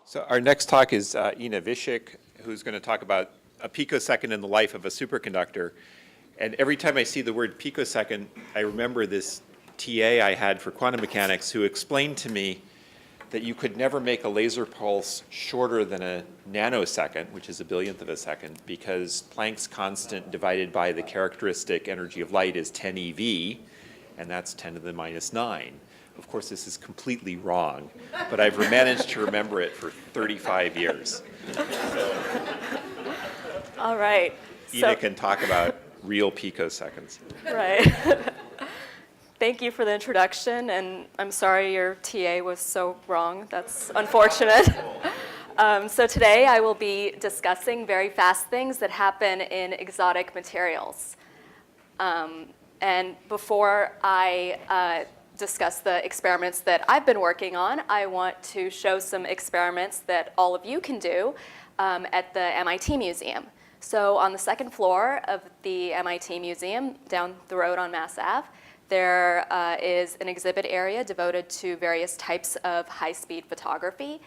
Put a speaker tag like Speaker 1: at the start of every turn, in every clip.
Speaker 1: So our next talk is Ina Vishik, who's going to talk about a picosecond in the life of a superconductor. And every time I see the word picosecond, I remember this TA I had for quantum mechanics who explained to me that you could never make a laser pulse shorter than a nanosecond, which is a billionth of a second, because Planck's constant divided by the characteristic energy of light is 10 eV, and that's 10 to the minus 9. Of course, this is completely wrong, but I've managed to remember it for 35 years.
Speaker 2: All right.
Speaker 1: Ina can talk about real picoseconds.
Speaker 2: Right. Thank you for the introduction, and I'm sorry your TA was so wrong. That's unfortunate. So today I will be discussing very fast things that happen in exotic materials. And before I discuss the experiments that I've been working on, I want to show some experiments that all of you can do at the MIT Museum. So on the second floor of the MIT Museum, down the road on Mass Ave, there is an exhibit area devoted to various types of high-speed photography.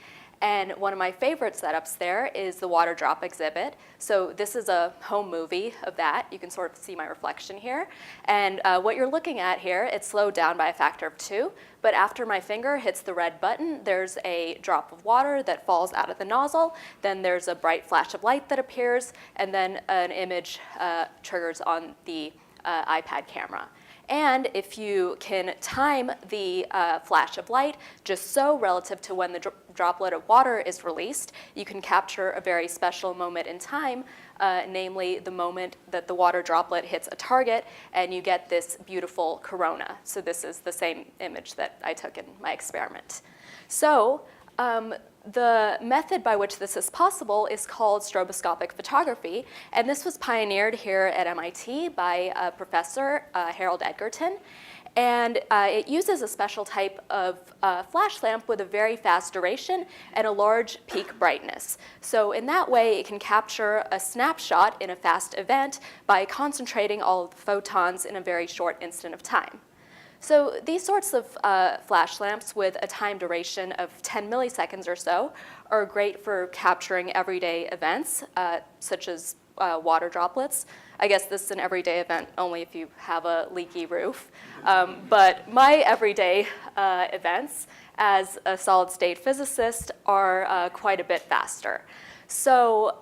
Speaker 2: And one of my favorite setups there is the water drop exhibit. So this is a home movie of that. You can sort of see my reflection here. And what you're looking at here, it's slowed down by a factor of 2. But after my finger hits the red button, there's a drop of water that falls out of the nozzle. Then there's a bright flash of light that appears. And then an image triggers on the iPad camera. And if you can time the flash of light just so relative to when the droplet of water is released, you can capture a very special moment in time, namely the moment that the water droplet hits a target, and you get this beautiful corona. So this is the same image that I took in my experiment. So the method by which this is possible is called stroboscopic photography, and this was pioneered here at MIT by Professor Harold Edgerton. And it uses a special type of flash lamp with a very fast duration and a large peak brightness. So in that way, it can capture a snapshot in a fast event by concentrating all of the photons in a very short instant of time. So these sorts of flash lamps with a time duration of 10 milliseconds or so are great for capturing everyday events, such as water droplets. I guess this is an everyday event only if you have a leaky roof. But my everyday events as a solid-state physicist are quite a bit faster. So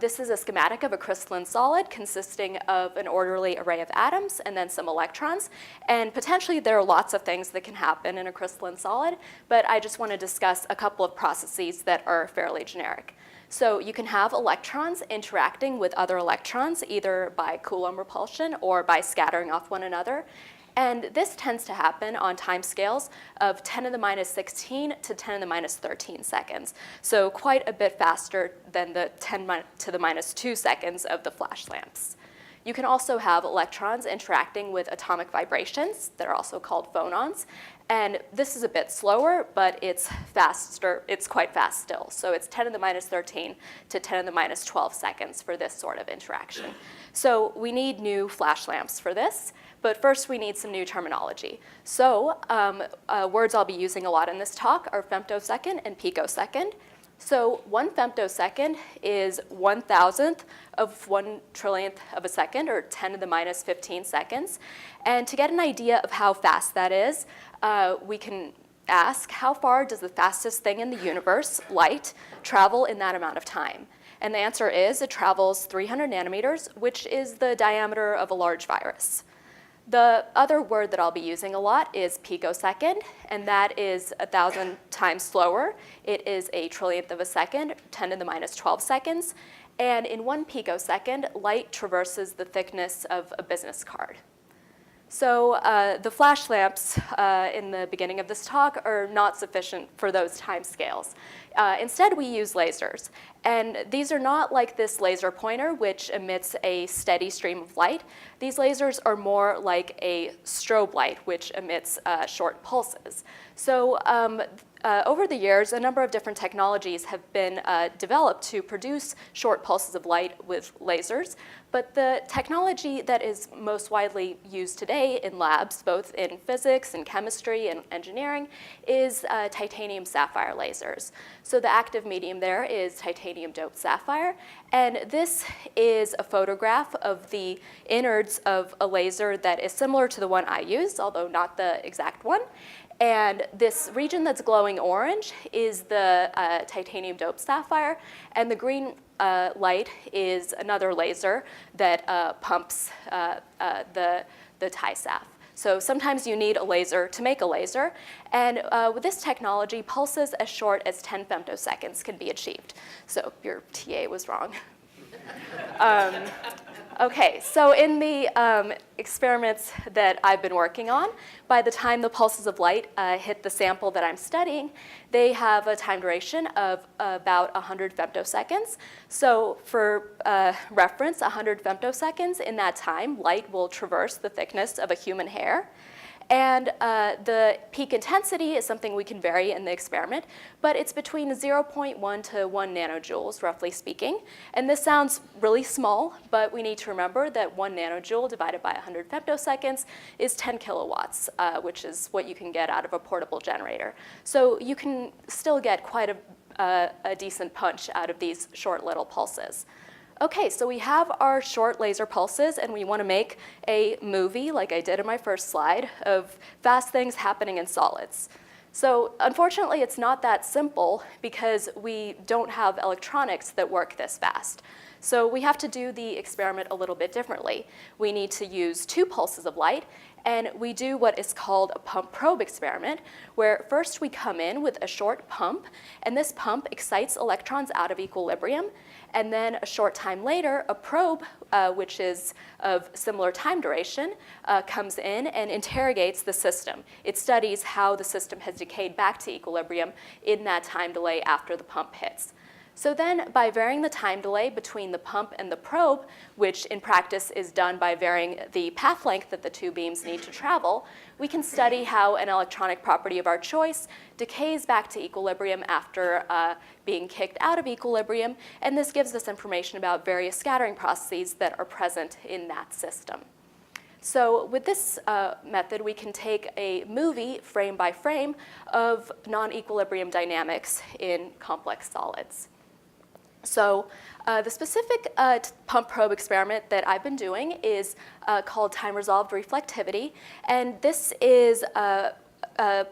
Speaker 2: this is a schematic of a crystalline solid consisting of an orderly array of atoms and then some electrons. And potentially there are lots of things that can happen in a crystalline solid, but I just want to discuss a couple of processes that are fairly generic. So you can have electrons interacting with other electrons either by Coulomb repulsion or by scattering off one another. And this tends to happen on timescales of 10 to the minus 16 to 10 to the minus 13 seconds. So quite a bit faster than the 10 to the minus 2 seconds of the flash lamps. You can also have electrons interacting with atomic vibrations that are also called phonons. And this is a bit slower, but it's faster. It's quite fast still. So it's 10 to the minus 13 to 10 to the minus 12 seconds for this sort of interaction. So we need new flash lamps for this. But first, we need some new terminology. So words I'll be using a lot in this talk are femtosecond and picosecond. So 1 femtosecond is 1,000th of 1 trillionth of a second, or 10 to the minus 15 seconds. And to get an idea of how fast that is, we can ask, how far does the fastest thing in the universe, light, travel in that amount of time? And the answer is it travels 300 nanometers, which is the diameter of a large virus. The other word that I'll be using a lot is picosecond, and that is 1,000 times slower. It is a trillionth of a second, 10 to the minus 12 seconds. And in 1 picosecond, light traverses the thickness of a business card. So the flash lamps in the beginning of this talk are not sufficient for those time scales. Instead, we use lasers. And these are not like this laser pointer, which emits a steady stream of light. These lasers are more like a strobe light, which emits short pulses. So over the years, a number of different technologies have been developed to produce short pulses of light with lasers. But the technology that is most widely used today in labs, both in physics and chemistry and engineering, is titanium sapphire lasers. So the active medium there is titanium doped sapphire. And this is a photograph of the innards of a laser that is similar to the one I use, although not the exact one. And this region that's glowing orange is the titanium doped sapphire, and the green light is another laser that pumps the TISAF. So sometimes you need a laser to make a laser, and with this technology, pulses as short as 10 femtoseconds can be achieved. So your TA was wrong. Okay, so in the experiments that I've been working on, by the time the pulses of light hit the sample that I'm studying, they have a time duration of about 100 femtoseconds. So for reference, 100 femtoseconds, in that time, light will traverse the thickness of a human hair. And the peak intensity is something we can vary in the experiment, but it's between 0.1 to 1 nanojoules, roughly speaking. And this sounds really small, but we need to remember that 1 nanojoule divided by 100 femtoseconds is 10 kilowatts, which is what you can get out of a portable generator. So you can still get quite a decent punch out of these short little pulses. Okay, so we have our short laser pulses, and we want to make a movie, like I did in my first slide, of fast things happening in solids. So unfortunately, it's not that simple because we don't have electronics that work this fast. So we have to do the experiment a little bit differently. We need to use 2 pulses of light, and we do what is called a pump-probe experiment, where first we come in with a short pump, and this pump excites electrons out of equilibrium, and then a short time later, a probe, which is of similar time duration, comes in and interrogates the system. It studies how the system has decayed back to equilibrium in that time delay after the pump hits. So then, by varying the time delay between the pump and the probe, which in practice is done by varying the path length that the 2 beams need to travel, we can study how an electronic property of our choice decays back to equilibrium after being kicked out of equilibrium, and this gives us information about various scattering processes that are present in that system. So with this method, we can take a movie frame by frame of non-equilibrium dynamics in complex solids. So the specific pump probe experiment that I've been doing is called time-resolved reflectivity, and this is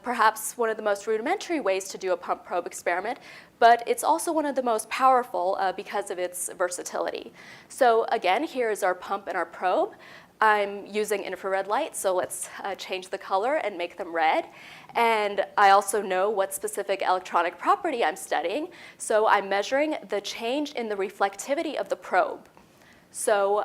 Speaker 2: perhaps one of the most rudimentary ways to do a pump probe experiment, but it's also one of the most powerful because of its versatility. So again, here is our pump and our probe. I'm using infrared light, so let's change the color and make them red. And I also know what specific electronic property I'm studying, so I'm measuring the change in the reflectivity of the probe. So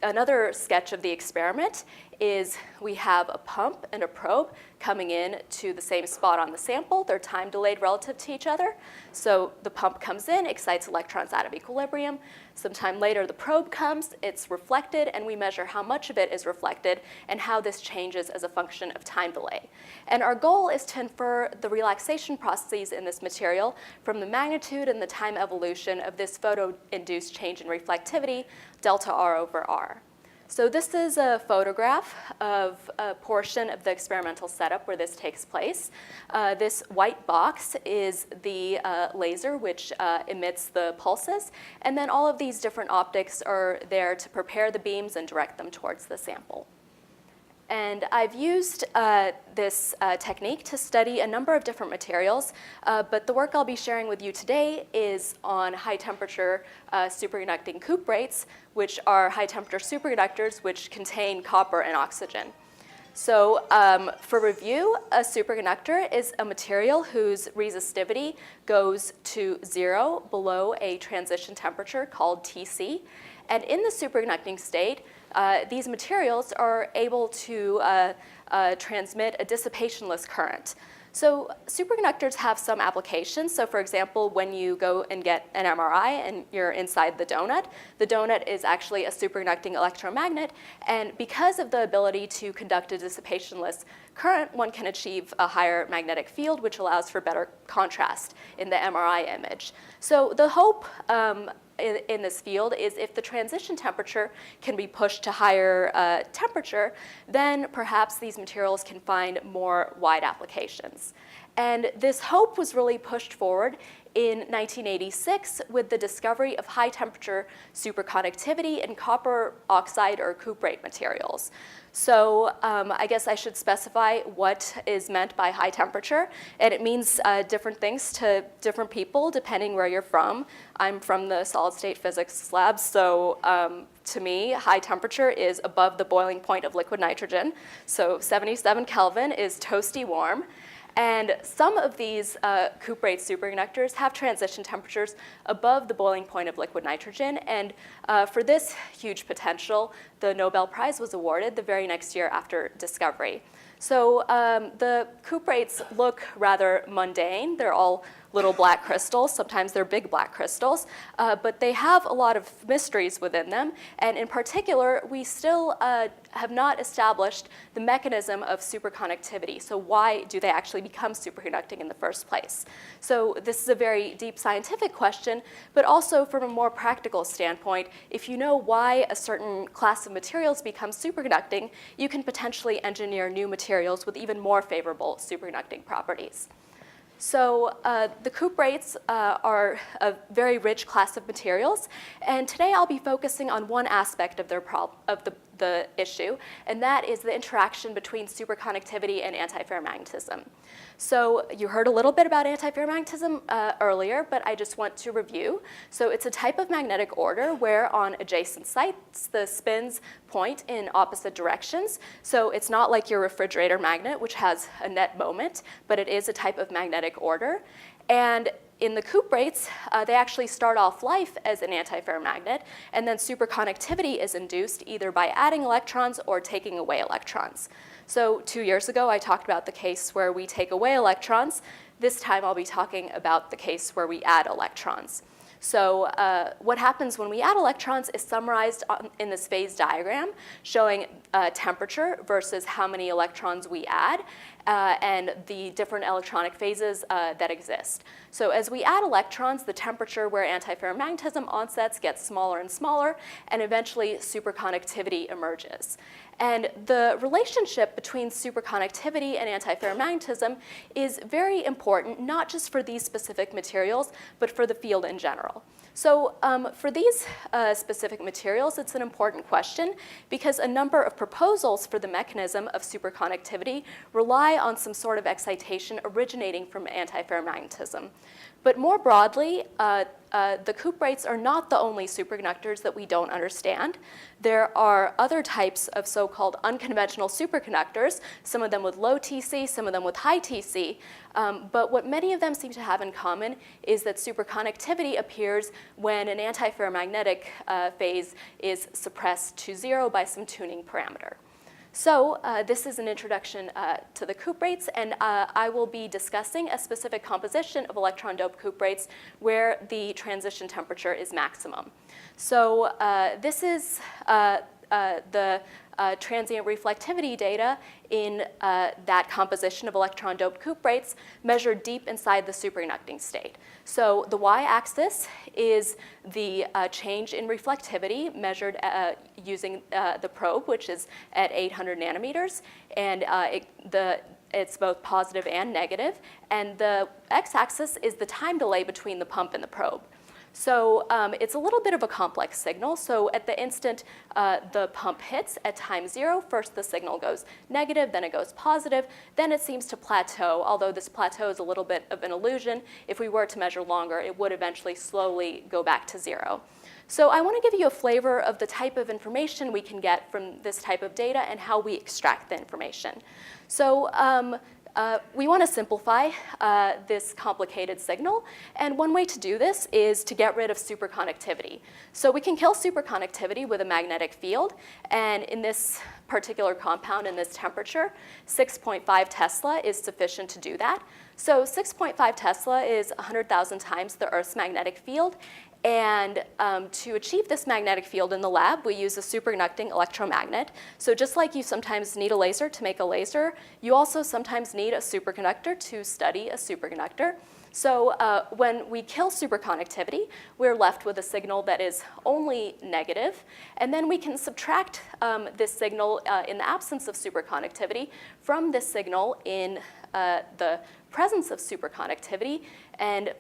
Speaker 2: another sketch of the experiment is we have a pump and a probe coming in to the same spot on the sample. They're time delayed relative to each other. So the pump comes in, excites electrons out of equilibrium. Sometime later, the probe comes, it's reflected, and we measure how much of it is reflected and how this changes as a function of time delay. And our goal is to infer the relaxation processes in this material from the magnitude and the time evolution of this photo-induced change in reflectivity, delta R over R. So this is a photograph of a portion of the experimental setup where this takes place. This white box is the laser which emits the pulses, and then all of these different optics are there to prepare the beams and direct them towards the sample. And I've used this technique to study a number of different materials, but the work I'll be sharing with you today is on high-temperature superconducting cuprates, which are high-temperature superconductors which contain copper and oxygen. So for review, a superconductor is a material whose resistivity goes to 0 below a transition temperature called Tc. And in the superconducting state, these materials are able to transmit a dissipationless current. So superconductors have some applications. So for example, when you go and get an MRI and you're inside the donut is actually a superconducting electromagnet. And because of the ability to conduct a dissipationless current, one can achieve a higher magnetic field, which allows for better contrast in the MRI image. So the hope in this field is if the transition temperature can be pushed to higher temperature, then perhaps these materials can find more wide applications. And this hope was really pushed forward in 1986 with the discovery of high-temperature superconductivity in copper oxide or cuprate materials. So I guess I should specify what is meant by high temperature, and it means different things to different people depending where you're from. I'm from the solid-state physics lab, so to me, high temperature is above the boiling point of liquid nitrogen. So 77 Kelvin is toasty warm. And some of these cuprate superconductors have transition temperatures above the boiling point of liquid nitrogen. And for this huge potential, the Nobel Prize was awarded the very next year after discovery. So the cuprates look rather mundane. They're all little black crystals. Sometimes they're big black crystals. But they have a lot of mysteries within them. And in particular, we still have not established the mechanism of superconductivity. So why do they actually become superconducting in the first place? So this is a very deep scientific question, but also from a more practical standpoint, if you know why a certain class of materials becomes superconducting, you can potentially engineer new materials with even more favorable superconducting properties. So the cuprates are a very rich class of materials, and today I'll be focusing on one aspect of the issue, and that is the interaction between superconductivity and antiferromagnetism. So you heard a little bit about antiferromagnetism earlier, but I just want to review. So it's a type of magnetic order where on adjacent sites the spins point in opposite directions. So it's not like your refrigerator magnet, which has a net moment, but it is a type of magnetic order. And in the cuprates, they actually start off life as an antiferromagnet, and then superconductivity is induced either by adding electrons or taking away electrons. So 2 years ago, I talked about the case where we take away electrons. This time, I'll be talking about the case where we add electrons. So what happens when we add electrons is summarized in this phase diagram, showing temperature versus how many electrons we add, and the different electronic phases that exist. So as we add electrons, the temperature where antiferromagnetism onsets gets smaller and smaller, and eventually superconductivity emerges. And the relationship between superconductivity and antiferromagnetism is very important, not just for these specific materials, but for the field in general. So for these specific materials, it's an important question because a number of proposals for the mechanism of superconductivity rely on some sort of excitation originating from antiferromagnetism. But more broadly, the cuprates are not the only superconductors that we don't understand. There are other types of so-called unconventional superconductors, some of them with low TC, some of them with high TC. But what many of them seem to have in common is that superconductivity appears when an antiferromagnetic phase is suppressed to 0 by some tuning parameter. So this is an introduction to the cuprates, and I will be discussing a specific composition of electron-doped cuprates where the transition temperature is maximum. So this is the transient reflectivity data in that composition of electron-doped cuprates measured deep inside the superconducting state. So the y-axis is the change in reflectivity measured using the probe, which is at 800 nanometers, and it's both positive and negative. And the x-axis is the time delay between the pump and the probe. So it's a little bit of a complex signal. So at the instant the pump hits at time 0, first the signal goes negative, then it goes positive, then it seems to plateau, although this plateau is a little bit of an illusion. If we were to measure longer, it would eventually slowly go back to 0. So I want to give you a flavor of the type of information we can get from this type of data and how we extract the information. So we want to simplify this complicated signal, and one way to do this is to get rid of superconductivity. So we can kill superconductivity with a magnetic field, and in this particular compound in this temperature, 6.5 Tesla is sufficient to do that. So 6.5 Tesla is 100,000 times the Earth's magnetic field. And to achieve this magnetic field in the lab, we use a superconducting electromagnet. So just like you sometimes need a laser to make a laser, you also sometimes need a superconductor to study a superconductor. So when we kill superconductivity, we're left with a signal that is only negative, and then we can subtract this signal in the absence of superconductivity from this signal in the presence of superconductivity, and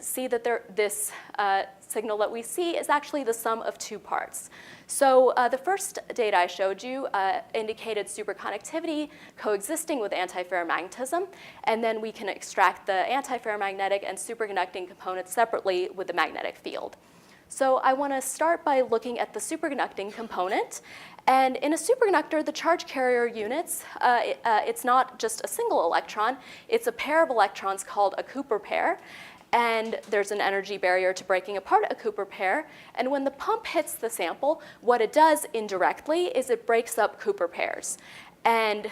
Speaker 2: see that this signal that we see is actually the sum of two parts. So the first data I showed you indicated superconductivity coexisting with antiferromagnetism, and then we can extract the antiferromagnetic and superconducting components separately with the magnetic field. So I want to start by looking at the superconducting component. And in a superconductor, the charge carrier units, it's not just a single electron, it's a pair of electrons called a Cooper pair. And there's an energy barrier to breaking apart a Cooper pair. And when the pump hits the sample, what it does indirectly is it breaks up Cooper pairs. And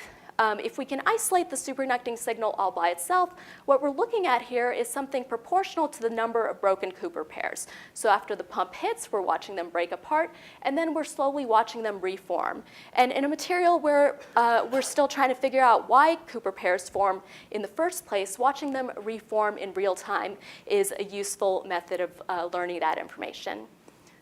Speaker 2: if we can isolate the superconducting signal all by itself, what we're looking at here is something proportional to the number of broken Cooper pairs. So after the pump hits, we're watching them break apart, and then we're slowly watching them reform. And in a material where we're still trying to figure out why Cooper pairs form in the first place, watching them reform in real time is a useful method of learning that information.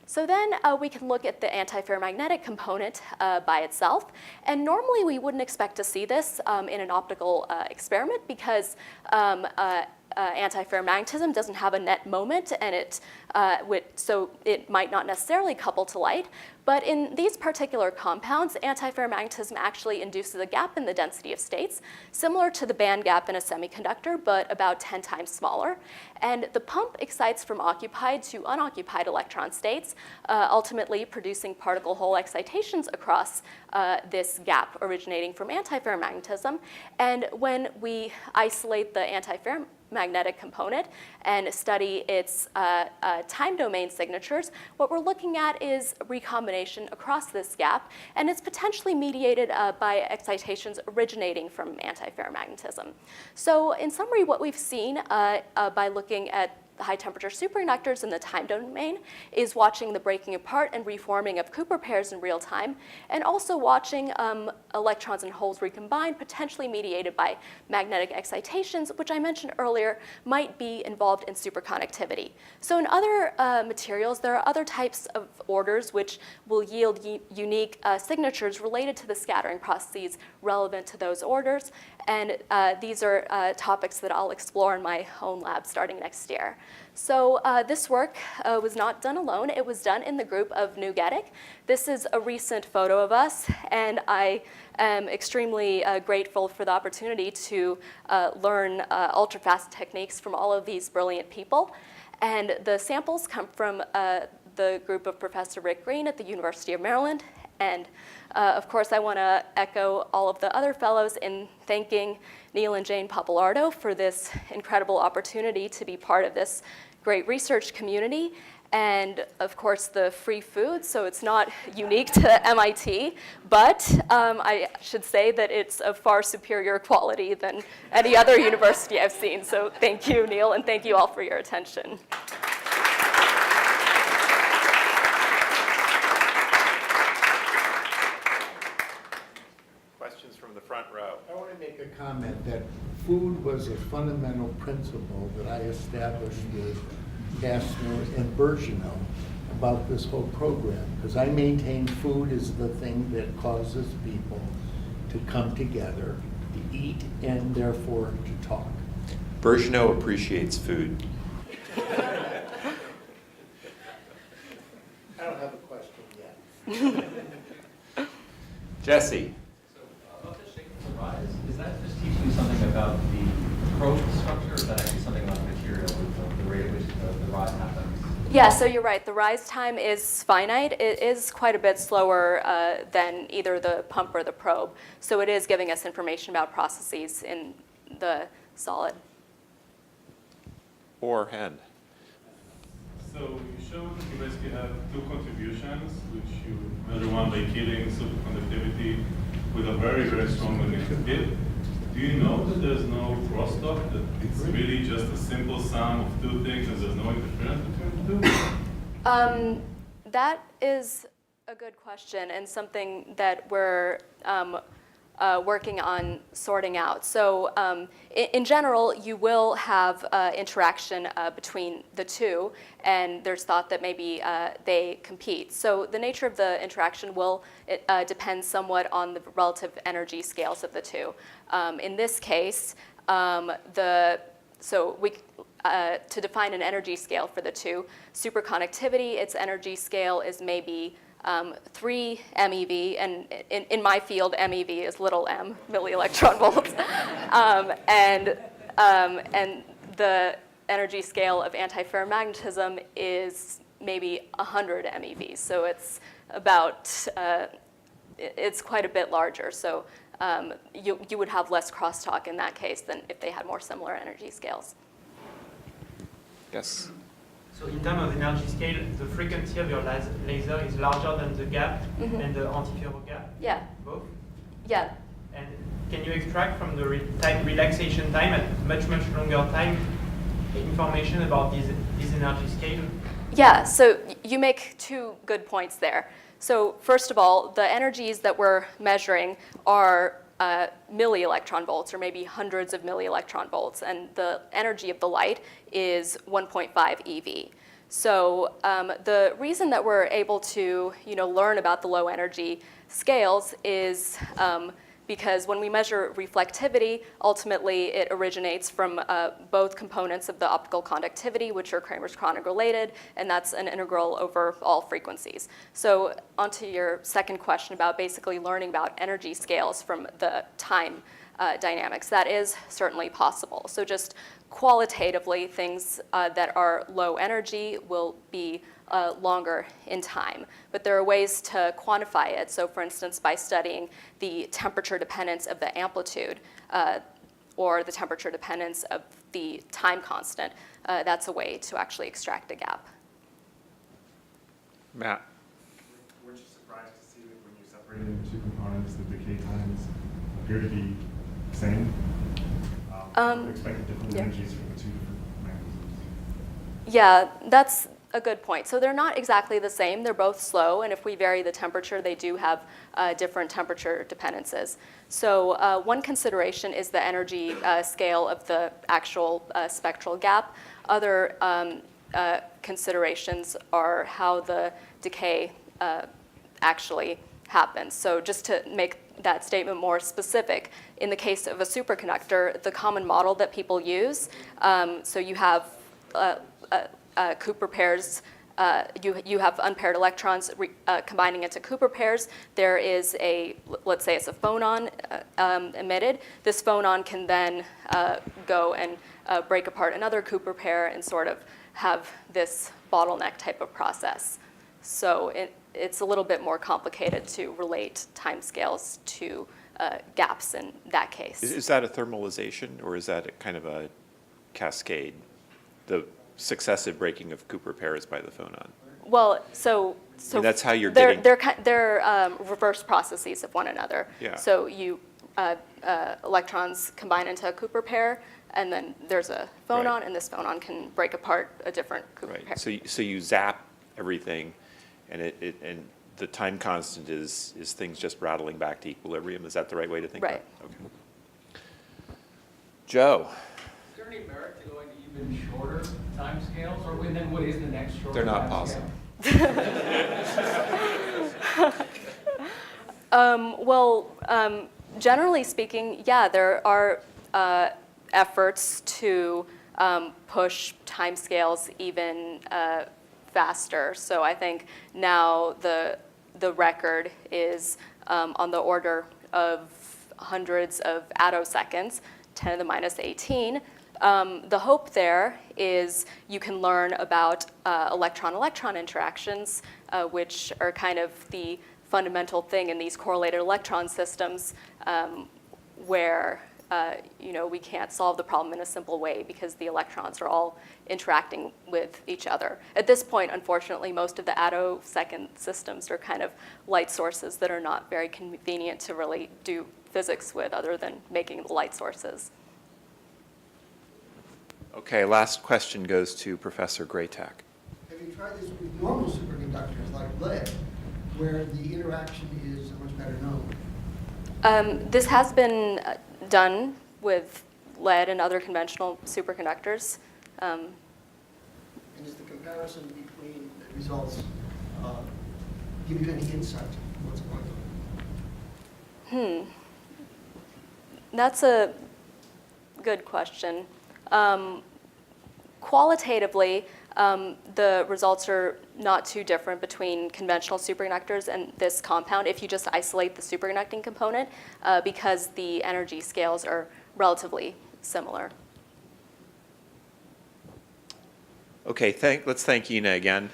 Speaker 2: So then we can look at the antiferromagnetic component by itself. And normally we wouldn't expect to see this in an optical experiment because antiferromagnetism doesn't have a net moment, and so it might not necessarily couple to light. But in these particular compounds, antiferromagnetism actually induces a gap in the density of states, similar to the band gap in a semiconductor, but about 10 times smaller. And the pump excites from occupied to unoccupied electron states, ultimately producing particle hole excitations across this gap originating from antiferromagnetism. And when we isolate the antiferromagnetic component and study its time domain signatures, what we're looking at is recombination across this gap, and it's potentially mediated by excitations originating from antiferromagnetism. So in summary, what we've seen by looking at the high-temperature superconductors in the time domain is watching the breaking apart and reforming of Cooper pairs in real time, and also watching electrons and holes recombine, potentially mediated by magnetic excitations, which I mentioned earlier might be involved in superconductivity. So in other materials, there are other types of orders which will yield unique signatures related to the scattering processes relevant to those orders, and these are topics that I'll explore in my own lab starting next year. So this work was not done alone. It was done in the group of Nugetic. This is a recent photo of us, and I am extremely grateful for the opportunity to learn ultrafast techniques from all of these brilliant people. And the samples come from the group of Professor Rick Green at the University of Maryland. And of course, I want to echo all of the other fellows in thanking Neil and Jane Pappalardo for this incredible opportunity to be part of this great research community. And of course, the free food, so it's not unique to MIT, but I should say that it's of far superior quality than any other university I've seen. So thank you, Neil, and thank you all for your attention.
Speaker 1: Questions from the front row?
Speaker 3: I want to make a comment that food was a fundamental principle that I established with Kastner and Bergeneau about this whole program, because I maintain food is the thing that causes people to come together, to eat, and therefore to talk.
Speaker 1: Bergeneau appreciates food.
Speaker 3: I don't have a question yet.
Speaker 1: Jesse.
Speaker 4: About the shape of the rise, is that just teaching you something about the probe structure, or is that actually something about the material, with the rate at which the rise happens?
Speaker 2: Yeah, so you're right. The rise time is finite. It is quite a bit slower than either the pump or the probe. So it is giving us information about processes in the solid.
Speaker 1: Or Hen.
Speaker 5: So you showed that you basically have two contributions, which you measure one by killing superconductivity with a very, very strong magnetic field. Do you know that there's no crosstalk, that it's really just a simple sum of two things and there's no interference between the two?
Speaker 2: That is a good question and something that we're working on sorting out. So in general, you will have interaction between the two, and there's thought that maybe they compete. So the nature of the interaction will depend somewhat on the relative energy scales of the two. In this case, to define an energy scale for the two, superconductivity, its energy scale is maybe 3 MeV, and in my field, MeV is little m, millielectron volts. And the energy scale of antiferromagnetism is maybe 100 MeV. So it's about, it's quite a bit larger. So you would have less crosstalk in that case than if they had more similar energy scales.
Speaker 1: Yes.
Speaker 6: So in terms of energy scale, the frequency of your laser is larger than the gap and the antiferro gap?
Speaker 2: Yeah.
Speaker 6: Both?
Speaker 2: Yeah.
Speaker 6: And can you extract from the relaxation time at much longer time information about this energy scale?
Speaker 2: Yeah, so you make two good points there. So first of all, the energies that we're measuring are millielectron volts, or maybe hundreds of millielectron volts, and the energy of the light is 1.5 eV. So the reason that we're able to learn about the low energy scales is because when we measure reflectivity, ultimately it originates from both components of the optical conductivity, which are Kramers Kronig related, and that's an integral over all frequencies. So onto your second question about basically learning about energy scales from the time dynamics, that is certainly possible. So just qualitatively, things that are low energy will be longer in time. But there are ways to quantify it. So for instance, by studying the temperature dependence of the amplitude or the temperature dependence of the time constant, that's a way to actually extract a gap.
Speaker 1: Matt.
Speaker 7: Weren't you surprised to see that when you separated into two components, the decay times appear to be the same? Expected different energies from the two different mechanisms.
Speaker 2: Yeah, that's a good point. So they're not exactly the same. They're both slow, and if we vary the temperature, they do have different temperature dependences. So one consideration is the energy scale of the actual spectral gap. Other considerations are how the decay actually happens. So just to make that statement more specific, in the case of a superconductor, the common model that people use, so you have Cooper pairs, you have unpaired electrons combining into Cooper pairs. There is let's say it's a phonon emitted. This phonon can then go and break apart another Cooper pair and sort of have this bottleneck type of process. So it's a little bit more complicated to relate timescales to gaps in that case.
Speaker 1: Is that a thermalization, or is that a kind of a cascade? The successive breaking of Cooper pairs by the phonon.
Speaker 2: Well, so
Speaker 1: And that's how you're
Speaker 2: they're,
Speaker 1: getting.
Speaker 2: they're reverse processes of one another.
Speaker 1: Yeah.
Speaker 2: So you electrons combine into a Cooper pair, and then there's a phonon,
Speaker 1: Right.
Speaker 2: and this phonon can break apart a different Cooper pair.
Speaker 1: Right. So you zap everything, and and the time constant is things just rattling back to equilibrium. Is that the right way to think
Speaker 2: Right.
Speaker 1: about it? Okay. Joe.
Speaker 8: Is there any merit to going to even shorter time scales, or and then what is the next shorter
Speaker 1: They're not
Speaker 8: time scale?
Speaker 2: Well, generally speaking, yeah, there are efforts to push timescales even faster. So I think now the record is on the order of hundreds of attoseconds, 10 to the minus 18. The hope there is you can learn about electron-electron interactions, which are kind of the fundamental thing in these correlated electron systems, where we can't solve the problem in a simple way because the electrons are all interacting with each other. At this point, unfortunately, most of the attosecond systems are kind of light sources that are not very convenient to really do physics with other than making the light sources.
Speaker 1: Okay, last question goes to Professor Graytak.
Speaker 9: Have you tried this with normal superconductors like lead, where the interaction is much better known?
Speaker 2: This has been done with lead and other conventional superconductors.
Speaker 9: And is the comparison between the results give you any insight into what's going on?
Speaker 2: That's a good question. Qualitatively, the results are not too different between conventional superconductors and this compound if you just isolate the superconducting component because the energy scales are relatively similar.
Speaker 1: Okay, let's thank Ina again.